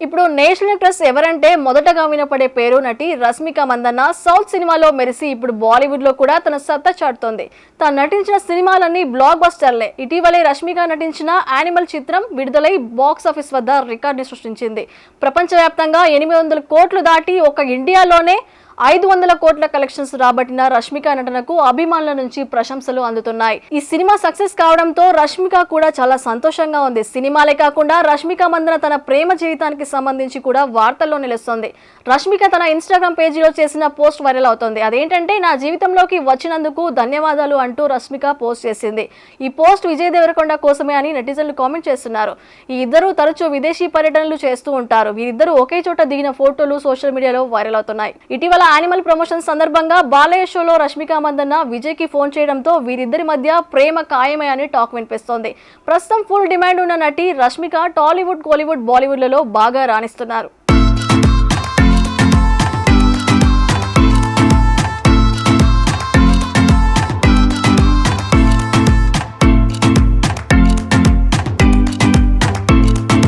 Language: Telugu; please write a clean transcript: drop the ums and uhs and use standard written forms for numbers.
ఇప్పుడు నేషనల్ క్రష్ ఎవరంటే మొదటగా వినపడే పేరు నటి రష్మిక మందన్న. సౌత్ సినిమాలో మెరిసి ఇప్పుడు బాలీవుడ్ లో కూడా తన సత్తా చాటుతోంది. తాను నటించిన సినిమాలన్నీ బ్లాక్ బస్టర్లే. ఇటీవలే రష్మిక నటించిన యానిమల్ చిత్రం విడుదలై బాక్స్ ఆఫీస్ వద్ద రికార్డుని సృష్టించింది. ప్రపంచవ్యాప్తంగా 800 కోట్లు దాటి ఒక ఇండియాలోనే 500 కోట్ల కలెక్షన్స్ రాబట్టిన రష్మిక నటనకు అభిమానుల నుంచి ప్రశంసలు అందుతున్నాయి. ఈ సినిమా సక్సెస్ కావడంతో రష్మిక కూడా చాలా సంతోషంగా ఉంది. సినిమాలే కాకుండా రష్మిక మందన తన ప్రేమ జీవితానికి సంబంధించి కూడా వార్తల్లో నిలుస్తోంది. రష్మిక తన ఇన్స్టాగ్రామ్ పేజీలో చేసిన పోస్ట్ వైరల్ అవుతోంది. అదేంటంటే, నా జీవితంలోకి వచ్చినందుకు ధన్యవాదాలు అంటూ రష్మిక పోస్ట్ చేసింది. ఈ పోస్ట్ విజయ్ దేవరకొండ కోసమే అని నెటిజన్లు కామెంట్ చేస్తున్నారు. ఈ ఇద్దరు తరచూ విదేశీ పర్యటనలు చేస్తూ ఉంటారు. వీరిద్దరూ ఒకే చోట దిగిన ఫోటోలు సోషల్ మీడియాలో వైరల్ అవుతున్నాయి. ఇటీవల యానిమల్ ప్రమోషన్ సందర్భంగా బాలయ్య షోలో రష్మిక మందన్న విజయ్ కి ఫోన్ చేయడంతో వీరిద్దరి మధ్య ప్రేమ ఖాయమే అని టాక్ వినిపిస్తోంది. ప్రస్తుతం ఫుల్ డిమాండ్ ఉన్న నటి రష్మిక టాలీవుడ్, కోలీవుడ్, బాలీవుడ్లలో బాగా రాణిస్తున్నారు.